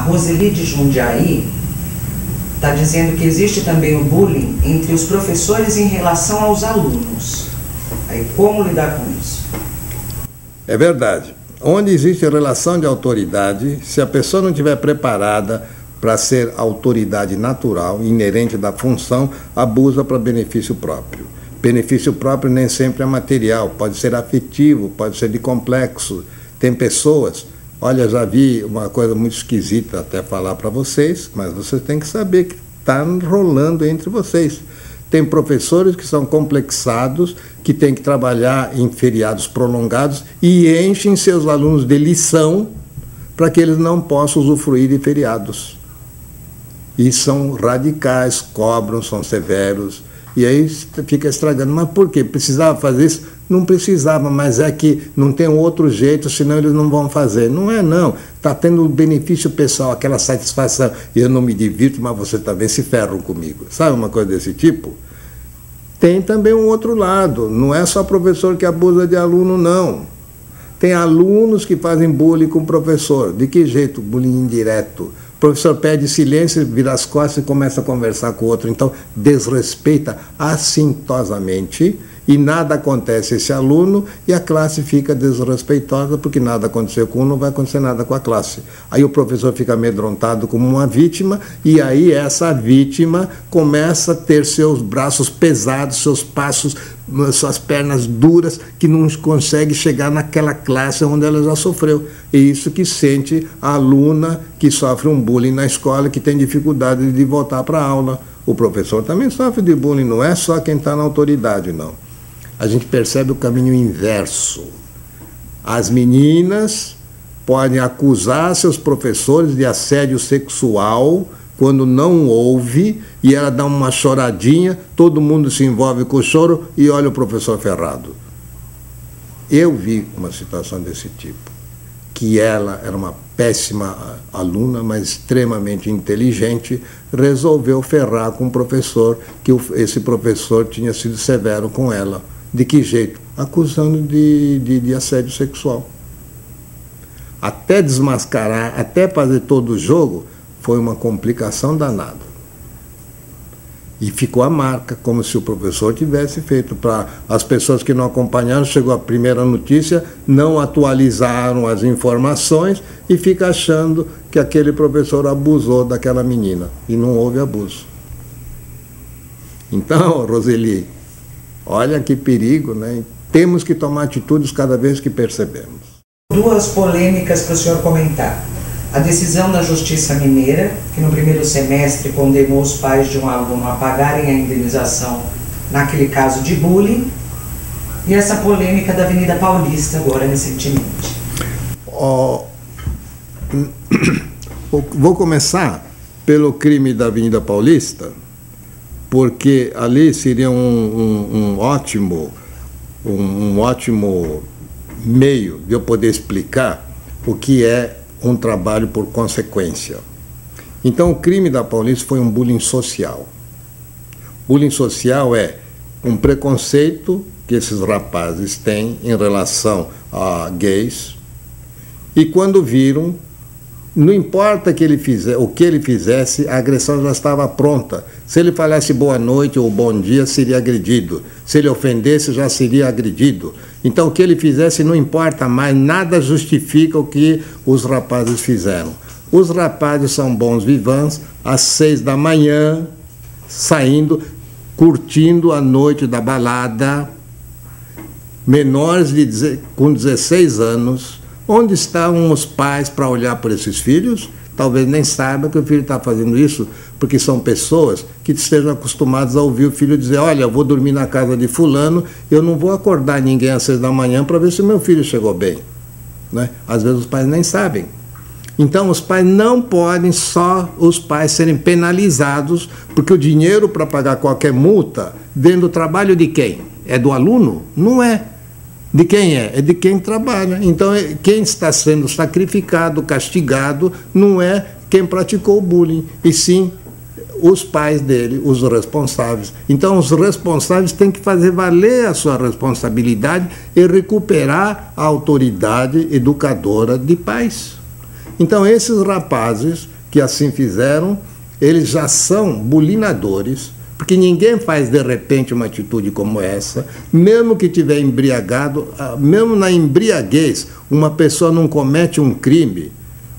Roseli de Jundiaí está dizendo que existe também o bullying entre os professores em relação aos alunos. Aí, como lidar com isso? É verdade. Onde existe relação de autoridade, se a pessoa não estiver preparada para ser autoridade natural, inerente da função, abusa para benefício próprio. Benefício próprio nem sempre é material, pode ser afetivo, pode ser de complexo. Tem pessoas, olha, já vi uma coisa muito esquisita até falar para vocês, mas vocês têm que saber que está rolando entre vocês. Tem professores que são complexados, que têm que trabalhar em feriados prolongados e enchem seus alunos de lição para que eles não possam usufruir de feriados. E são radicais, cobram, são severos, e aí fica estragando. Mas por quê? Precisava fazer isso? Não precisava, mas é que não tem outro jeito, senão eles não vão fazer. Não é não, está tendo um benefício pessoal, aquela satisfação. Eu não me divirto, mas você também se ferram comigo. Sabe uma coisa desse tipo? Tem também um outro lado, não é só professor que abusa de aluno, não. Tem alunos que fazem bullying com o professor. De que jeito? Bullying indireto. O professor pede silêncio, vira as costas e começa a conversar com o outro. Então, desrespeita assintosamente e nada acontece a esse aluno e a classe fica desrespeitosa porque nada aconteceu com um, não vai acontecer nada com a classe. Aí o professor fica amedrontado como uma vítima e aí essa vítima começa a ter seus braços pesados, seus passos, suas pernas duras, que não consegue chegar naquela classe onde ela já sofreu. É isso que sente a aluna que sofre um bullying na escola, que tem dificuldade de voltar para a aula. O professor também sofre de bullying, não é só quem está na autoridade, não. A gente percebe o caminho inverso. As meninas podem acusar seus professores de assédio sexual quando não houve, e ela dá uma choradinha, todo mundo se envolve com o choro e olha o professor ferrado. Eu vi uma situação desse tipo, que ela era uma péssima aluna, mas extremamente inteligente, resolveu ferrar com um professor, que esse professor tinha sido severo com ela. De que jeito? Acusando de assédio sexual. Até desmascarar, até fazer todo o jogo, foi uma complicação danada. E ficou a marca, como se o professor tivesse feito. Para as pessoas que não acompanharam, chegou a primeira notícia, não atualizaram as informações e fica achando que aquele professor abusou daquela menina. E não houve abuso. Então, Roseli, olha que perigo, né? Temos que tomar atitudes cada vez que percebemos. Duas polêmicas para o senhor comentar. A decisão da Justiça Mineira, que no primeiro semestre condenou os pais de um aluno a pagarem a indenização naquele caso de bullying, e essa polêmica da Avenida Paulista agora recentemente. Vou começar pelo crime da Avenida Paulista, porque ali seria um ótimo meio de eu poder explicar o que é um trabalho por consequência. Então, o crime da Paulista foi um bullying social. Bullying social é um preconceito que esses rapazes têm em relação a gays, e quando viram, não importa que o que ele fizesse, a agressão já estava pronta. Se ele falasse boa noite ou bom dia, seria agredido. Se ele ofendesse, já seria agredido. Então, o que ele fizesse não importa mais, nada justifica o que os rapazes fizeram. Os rapazes são bons vivants, às 6 da manhã, saindo, curtindo a noite da balada, menores com 16 anos. Onde estão os pais para olhar por esses filhos? Talvez nem saibam que o filho está fazendo isso, porque são pessoas que estejam acostumadas a ouvir o filho dizer: olha, eu vou dormir na casa de fulano, eu não vou acordar ninguém às 6 da manhã para ver se o meu filho chegou bem. Né? Às vezes os pais nem sabem. Então os pais não podem só os pais serem penalizados, porque o dinheiro para pagar qualquer multa vem do trabalho de quem? É do aluno? Não é. De quem é? É de quem trabalha. Então, quem está sendo sacrificado, castigado, não é quem praticou o bullying, e sim os pais dele, os responsáveis. Então, os responsáveis têm que fazer valer a sua responsabilidade e recuperar a autoridade educadora de pais. Então, esses rapazes que assim fizeram, eles já são bulinadores, porque ninguém faz de repente uma atitude como essa, mesmo que tiver embriagado, mesmo na embriaguez, uma pessoa não comete um crime,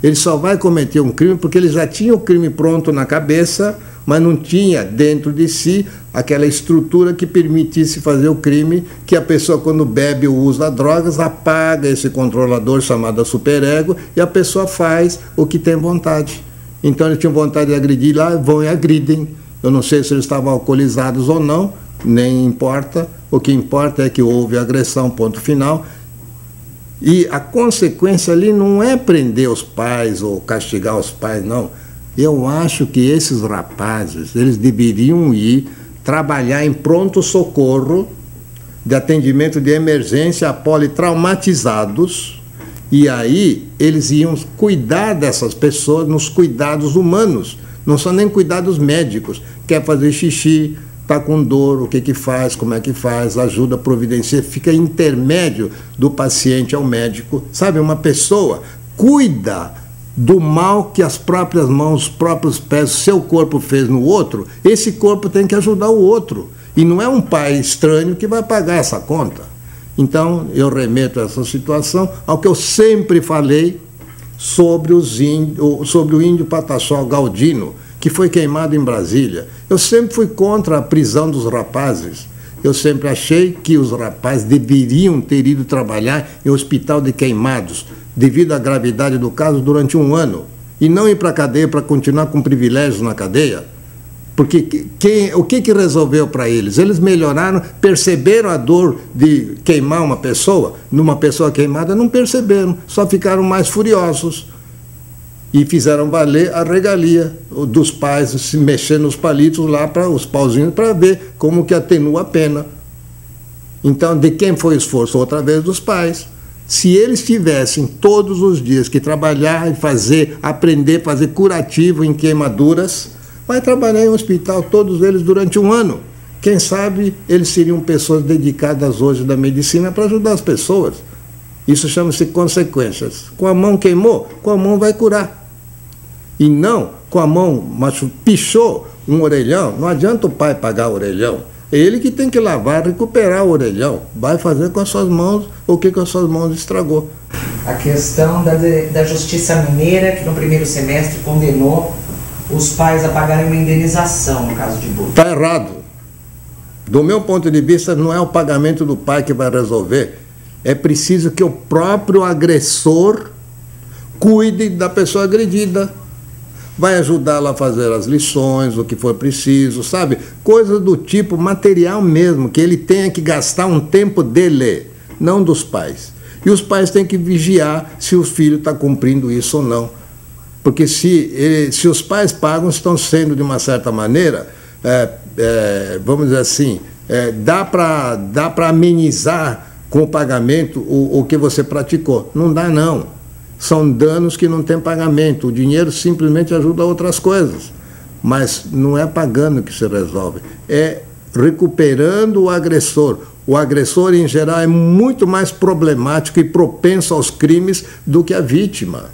ele só vai cometer um crime porque ele já tinha o crime pronto na cabeça, mas não tinha dentro de si aquela estrutura que permitisse fazer o crime, que a pessoa, quando bebe ou usa drogas, apaga esse controlador chamado superego e a pessoa faz o que tem vontade. Então eles tinham vontade de agredir lá, vão e agridem. Eu não sei se eles estavam alcoolizados ou não, nem importa. O que importa é que houve agressão, ponto final. E a consequência ali não é prender os pais ou castigar os pais, não. Eu acho que esses rapazes, eles deveriam ir trabalhar em pronto-socorro de atendimento de emergência a politraumatizados, e aí eles iam cuidar dessas pessoas nos cuidados humanos, não são nem cuidados médicos. Quer fazer xixi, está com dor, o que faz, como é que faz, ajuda, providencia, fica intermédio do paciente ao médico. Sabe, uma pessoa cuida do mal que as próprias mãos, os próprios pés, seu corpo fez no outro, esse corpo tem que ajudar o outro. E não é um pai estranho que vai pagar essa conta. Então, eu remeto a essa situação ao que eu sempre falei sobre o índio Pataxó Galdino, que foi queimado em Brasília. Eu sempre fui contra a prisão dos rapazes. Eu sempre achei que os rapazes deveriam ter ido trabalhar em hospital de queimados, devido à gravidade do caso, durante 1 ano, e não ir para a cadeia para continuar com privilégios na cadeia. Porque o que resolveu para eles? Eles melhoraram, perceberam a dor de queimar uma pessoa, numa pessoa queimada, não perceberam, só ficaram mais furiosos. E fizeram valer a regalia dos pais, se mexendo nos palitos lá, para os pauzinhos, para ver como que atenua a pena. Então, de quem foi o esforço? Outra vez dos pais. Se eles tivessem todos os dias que trabalhar e aprender a fazer curativo em queimaduras, vai trabalhar em um hospital, todos eles, durante 1 ano. Quem sabe eles seriam pessoas dedicadas hoje da medicina para ajudar as pessoas. Isso chama-se consequências. Com a mão queimou, com a mão vai curar. E não com a mão, pichou um orelhão, não adianta o pai pagar o orelhão. É ele que tem que lavar, recuperar o orelhão. Vai fazer com as suas mãos o que com as suas mãos estragou. A questão da Justiça Mineira, que no primeiro semestre condenou os pais a pagarem uma indenização no caso de bullying. Está errado. Do meu ponto de vista, não é o pagamento do pai que vai resolver. É preciso que o próprio agressor cuide da pessoa agredida. Vai ajudá-la a fazer as lições, o que for preciso, sabe? Coisas do tipo material mesmo, que ele tenha que gastar um tempo dele, não dos pais. E os pais têm que vigiar se o filho está cumprindo isso ou não. Porque se os pais pagam, estão sendo, de uma certa maneira, vamos dizer assim, dá para amenizar com o pagamento o que você praticou. Não dá, não. São danos que não têm pagamento. O dinheiro simplesmente ajuda a outras coisas. Mas não é pagando que se resolve. É recuperando o agressor. O agressor, em geral, é muito mais problemático e propenso aos crimes do que a vítima.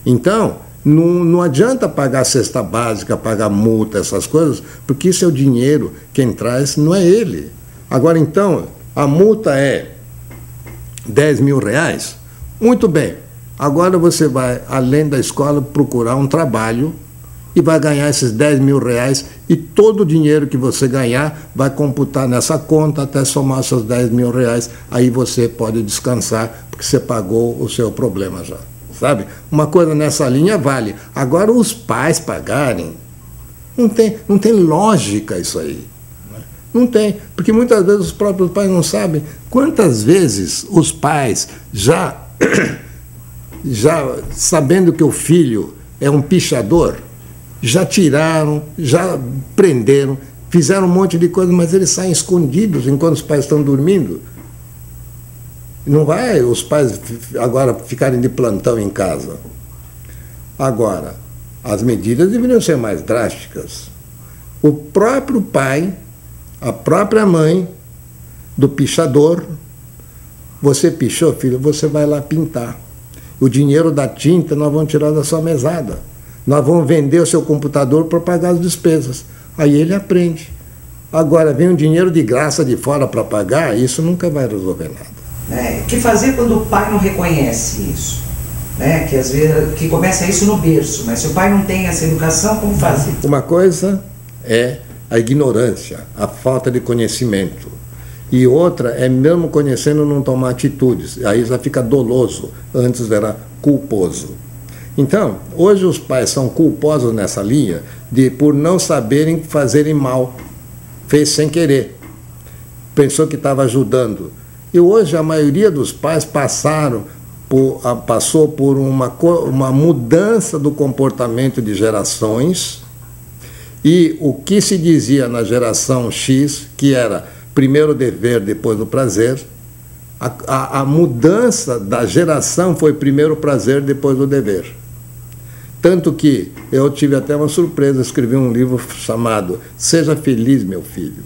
Então, não adianta pagar cesta básica, pagar multa, essas coisas, porque isso é o dinheiro. Quem traz não é ele. Agora, então, a multa é R$10.000. Muito bem. Agora você vai, além da escola, procurar um trabalho e vai ganhar esses R$10.000 e todo o dinheiro que você ganhar vai computar nessa conta até somar seus R$10.000. Aí você pode descansar porque você pagou o seu problema já, sabe? Uma coisa nessa linha vale. Agora os pais pagarem, não tem lógica isso aí. Não tem, porque muitas vezes os próprios pais não sabem. Quantas vezes os pais já sabendo que o filho é um pichador, já tiraram, já prenderam, fizeram um monte de coisa, mas eles saem escondidos enquanto os pais estão dormindo. Não vai os pais agora ficarem de plantão em casa. Agora, as medidas deveriam ser mais drásticas. O próprio pai, a própria mãe do pichador, você pichou, filho, você vai lá pintar. O dinheiro da tinta nós vamos tirar da sua mesada. Nós vamos vender o seu computador para pagar as despesas. Aí ele aprende. Agora, vem um dinheiro de graça de fora para pagar, isso nunca vai resolver nada. O que fazer quando o pai não reconhece isso? Que às vezes que começa isso no berço, mas se o pai não tem essa educação, como fazer? Uma coisa é a ignorância, a falta de conhecimento. E outra é, mesmo conhecendo, não tomar atitudes. Aí já fica doloso, antes era culposo. Então, hoje os pais são culposos nessa linha por não saberem fazerem mal. Fez sem querer. Pensou que estava ajudando. E hoje a maioria dos pais passou por uma mudança do comportamento de gerações, e o que se dizia na geração X, que era primeiro o dever, depois o prazer, a mudança da geração foi primeiro o prazer, depois o dever. Tanto que eu tive até uma surpresa, escrevi um livro chamado Seja Feliz, Meu Filho.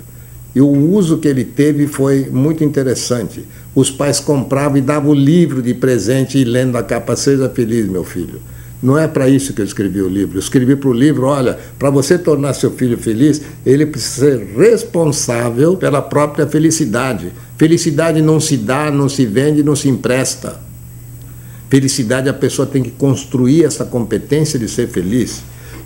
E o uso que ele teve foi muito interessante. Os pais compravam e davam o livro de presente e lendo a capa, Seja Feliz, Meu Filho. Não é para isso que eu escrevi o livro. Eu escrevi para o livro, olha, para você tornar seu filho feliz, ele precisa ser responsável pela própria felicidade. Felicidade não se dá, não se vende, não se empresta. Felicidade, a pessoa tem que construir essa competência de ser feliz.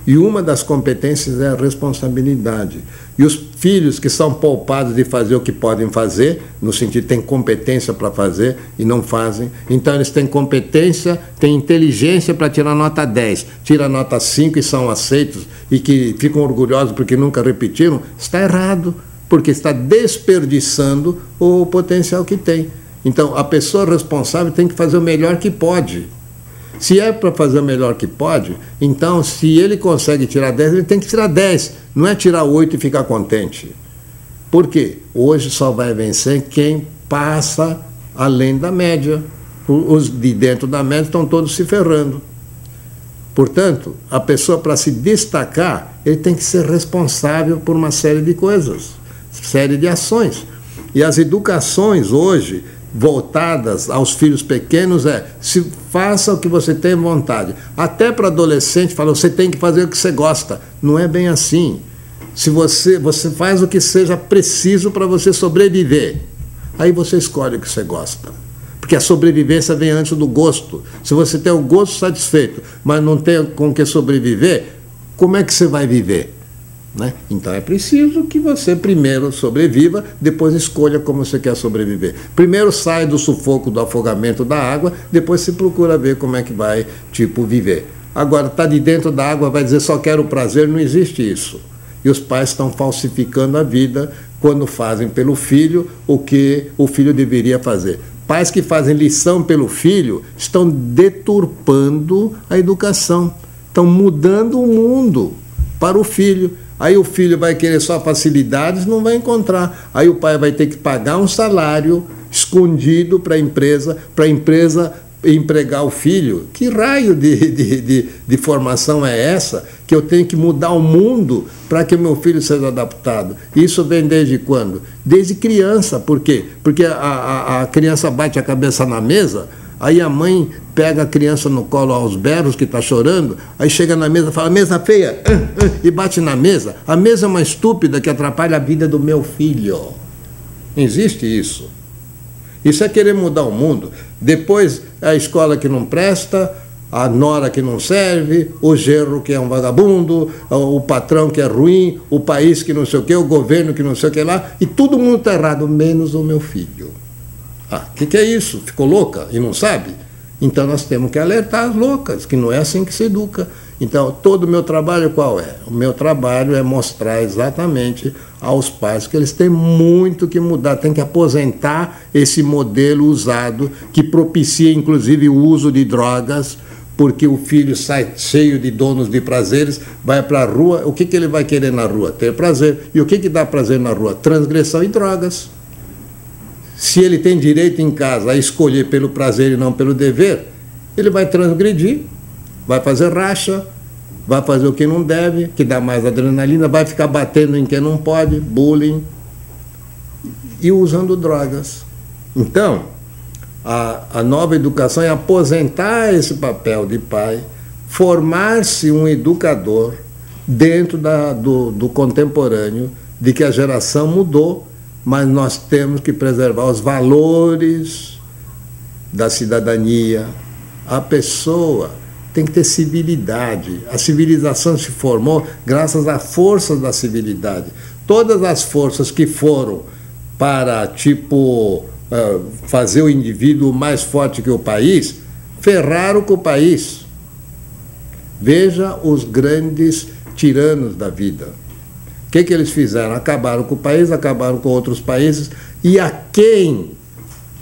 E uma das competências é a responsabilidade. E os filhos que são poupados de fazer o que podem fazer, no sentido de têm competência para fazer e não fazem, então eles têm competência, têm inteligência para tirar nota 10, tira nota 5 e são aceitos, e que ficam orgulhosos porque nunca repetiram, está errado, porque está desperdiçando o potencial que tem. Então, a pessoa responsável tem que fazer o melhor que pode. Se é para fazer o melhor que pode, então, se ele consegue tirar 10, ele tem que tirar 10. Não é tirar 8 e ficar contente. Por quê? Hoje só vai vencer quem passa além da média. Os de dentro da média estão todos se ferrando. Portanto, a pessoa, para se destacar, ele tem que ser responsável por uma série de coisas, série de ações. E as educações hoje, voltadas aos filhos pequenos, se faça o que você tem vontade. Até para adolescente, fala, você tem que fazer o que você gosta. Não é bem assim. Se você faz o que seja preciso para você sobreviver, aí você escolhe o que você gosta. Porque a sobrevivência vem antes do gosto. Se você tem o gosto satisfeito, mas não tem com o que sobreviver, como é que você vai viver? Então é preciso que você primeiro sobreviva, depois escolha como você quer sobreviver. Primeiro sai do sufoco, do afogamento da água, depois se procura ver como é que vai, viver. Agora, está de dentro da água, vai dizer só quero prazer, não existe isso. E os pais estão falsificando a vida quando fazem pelo filho o que o filho deveria fazer. Pais que fazem lição pelo filho estão deturpando a educação, estão mudando o mundo para o filho. Aí o filho vai querer só facilidades, não vai encontrar. Aí o pai vai ter que pagar um salário escondido para a empresa empregar o filho. Que raio de formação é essa? Que eu tenho que mudar o mundo para que o meu filho seja adaptado. Isso vem desde quando? Desde criança. Por quê? Porque a criança bate a cabeça na mesa, aí a mãe pega a criança no colo aos berros, que está chorando, aí chega na mesa e fala, mesa feia, e bate na mesa. A mesa é uma estúpida que atrapalha a vida do meu filho. Não existe isso. Isso é querer mudar o mundo. Depois, a escola que não presta, a nora que não serve, o genro que é um vagabundo, o patrão que é ruim, o país que não sei o quê, o governo que não sei o que lá, e todo mundo está errado, menos o meu filho. O que é isso? Ficou louca e não sabe? Então nós temos que alertar as loucas, que não é assim que se educa. Então, todo o meu trabalho qual é? O meu trabalho é mostrar exatamente aos pais que eles têm muito que mudar, tem que aposentar esse modelo usado, que propicia inclusive o uso de drogas, porque o filho sai cheio de donos de prazeres, vai para a rua, o que ele vai querer na rua? Ter prazer. E o que dá prazer na rua? Transgressão e drogas. Se ele tem direito em casa a escolher pelo prazer e não pelo dever, ele vai transgredir, vai fazer racha, vai fazer o que não deve, que dá mais adrenalina, vai ficar batendo em quem não pode, bullying, e usando drogas. Então, a nova educação é aposentar esse papel de pai, formar-se um educador dentro do contemporâneo, de que a geração mudou, mas nós temos que preservar os valores da cidadania. A pessoa tem que ter civilidade. A civilização se formou graças à força da civilidade. Todas as forças que foram para, fazer o indivíduo mais forte que o país, ferraram com o país. Veja os grandes tiranos da vida. O que eles fizeram? Acabaram com o país, acabaram com outros países. E a quem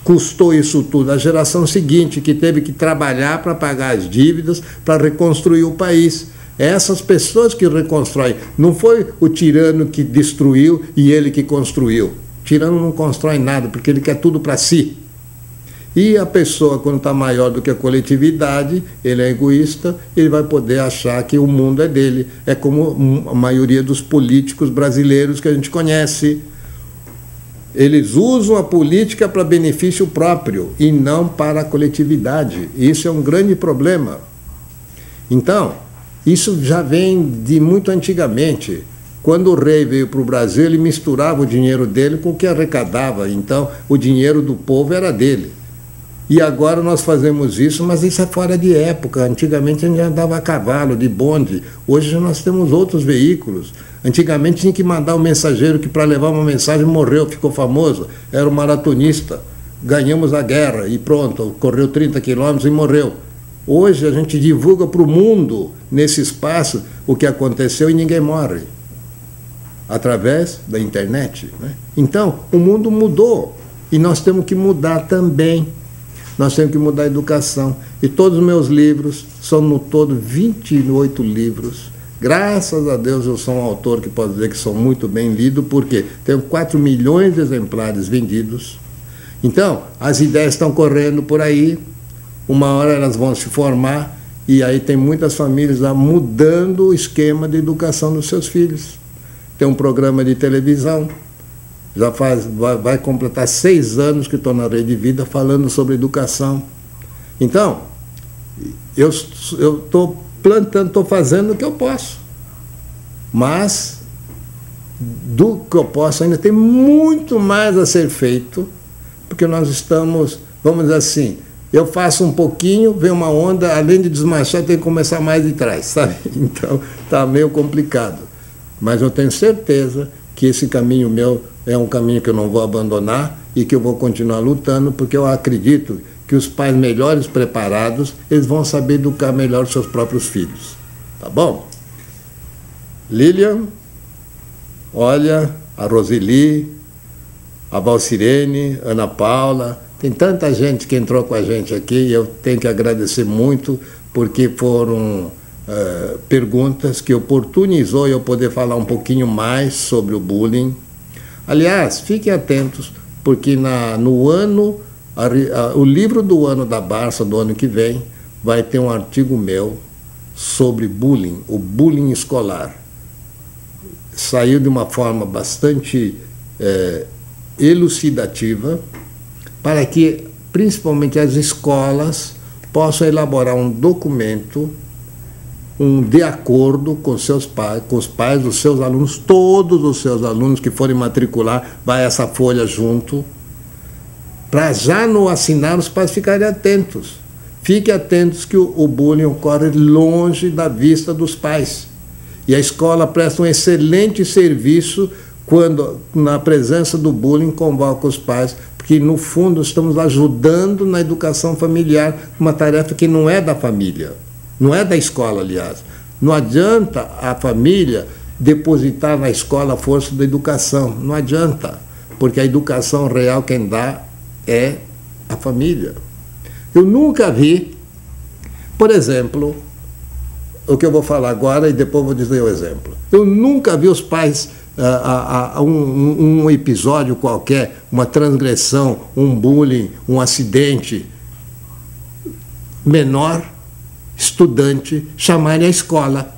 custou isso tudo? A geração seguinte, que teve que trabalhar para pagar as dívidas, para reconstruir o país. Essas pessoas que reconstroem. Não foi o tirano que destruiu e ele que construiu. O tirano não constrói nada, porque ele quer tudo para si. E a pessoa, quando está maior do que a coletividade, ele é egoísta, ele vai poder achar que o mundo é dele. É como a maioria dos políticos brasileiros que a gente conhece. Eles usam a política para benefício próprio e não para a coletividade. Isso é um grande problema. Então, isso já vem de muito antigamente. Quando o rei veio para o Brasil, ele misturava o dinheiro dele com o que arrecadava. Então, o dinheiro do povo era dele. E agora nós fazemos isso, mas isso é fora de época. Antigamente a gente andava a cavalo, de bonde. Hoje nós temos outros veículos. Antigamente tinha que mandar um mensageiro que, para levar uma mensagem, morreu, ficou famoso. Era um maratonista. Ganhamos a guerra e pronto, correu 30 quilômetros e morreu. Hoje a gente divulga para o mundo, nesse espaço, o que aconteceu e ninguém morre. Através da internet, né? Então, o mundo mudou e nós temos que mudar também. Nós temos que mudar a educação. E todos os meus livros, são no todo 28 livros. Graças a Deus eu sou um autor que pode dizer que sou muito bem lido, porque tenho 4 milhões de exemplares vendidos. Então, as ideias estão correndo por aí, uma hora elas vão se formar, e aí tem muitas famílias lá mudando o esquema de educação dos seus filhos. Tem um programa de televisão, já vai completar 6 anos que estou na Rede Vida falando sobre educação. Então, eu estou plantando, estou fazendo o que eu posso. Mas, do que eu posso, ainda tem muito mais a ser feito, porque nós estamos, vamos dizer assim, eu faço um pouquinho, vem uma onda, além de desmanchar, tem que começar mais de trás, sabe? Então, está meio complicado. Mas eu tenho certeza que esse caminho meu é um caminho que eu não vou abandonar e que eu vou continuar lutando, porque eu acredito que os pais melhores preparados, eles vão saber educar melhor os seus próprios filhos. Tá bom? Lilian, olha, a Roseli, a Valcirene, Ana Paula, tem tanta gente que entrou com a gente aqui e eu tenho que agradecer muito, porque foram perguntas que oportunizou eu poder falar um pouquinho mais sobre o bullying. Aliás, fiquem atentos, porque o livro do ano da Barça, do ano que vem, vai ter um artigo meu sobre bullying, o bullying escolar. Saiu de uma forma bastante elucidativa, para que, principalmente, as escolas possam elaborar um documento de acordo com seus pais, com os pais dos seus alunos, todos os seus alunos que forem matricular, vai essa folha junto, para já no assinar os pais ficarem atentos. Fiquem atentos que o bullying ocorre longe da vista dos pais. E a escola presta um excelente serviço quando, na presença do bullying, convoca os pais, porque no fundo estamos ajudando na educação familiar, uma tarefa que não é da família. Não é da escola, aliás. Não adianta a família depositar na escola a força da educação. Não adianta, porque a educação real quem dá é a família. Eu nunca vi, por exemplo, o que eu vou falar agora e depois vou dizer o exemplo. Eu nunca vi os pais, um episódio qualquer, uma transgressão, um bullying, um acidente menor, estudante, chamarem a escola.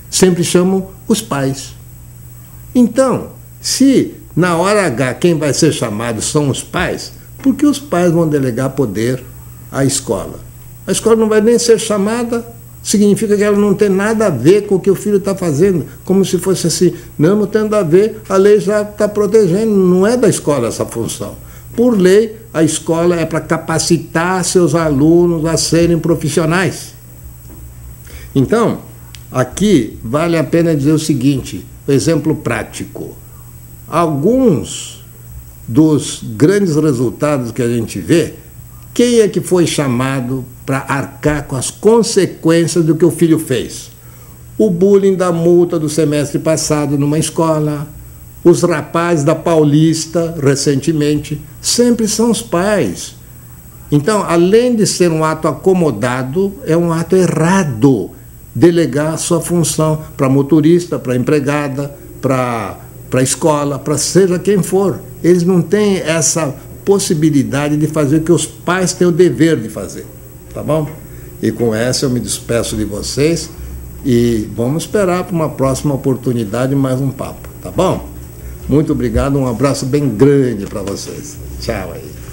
Sempre chamam os pais. Então, se na hora H quem vai ser chamado são os pais, por que os pais vão delegar poder à escola? A escola não vai nem ser chamada, significa que ela não tem nada a ver com o que o filho está fazendo, como se fosse assim, não tendo a ver, a lei já está protegendo, não é da escola essa função. Por lei, a escola é para capacitar seus alunos a serem profissionais. Então, aqui vale a pena dizer o seguinte, exemplo prático. Alguns dos grandes resultados que a gente vê, quem é que foi chamado para arcar com as consequências do que o filho fez? O bullying da multa do semestre passado numa escola, os rapazes da Paulista, recentemente, sempre são os pais. Então, além de ser um ato acomodado, é um ato errado delegar a sua função para motorista, para empregada, para a escola, para seja quem for. Eles não têm essa possibilidade de fazer o que os pais têm o dever de fazer, tá bom? E com essa eu me despeço de vocês e vamos esperar para uma próxima oportunidade mais um papo, tá bom? Muito obrigado, um abraço bem grande para vocês. Tchau aí.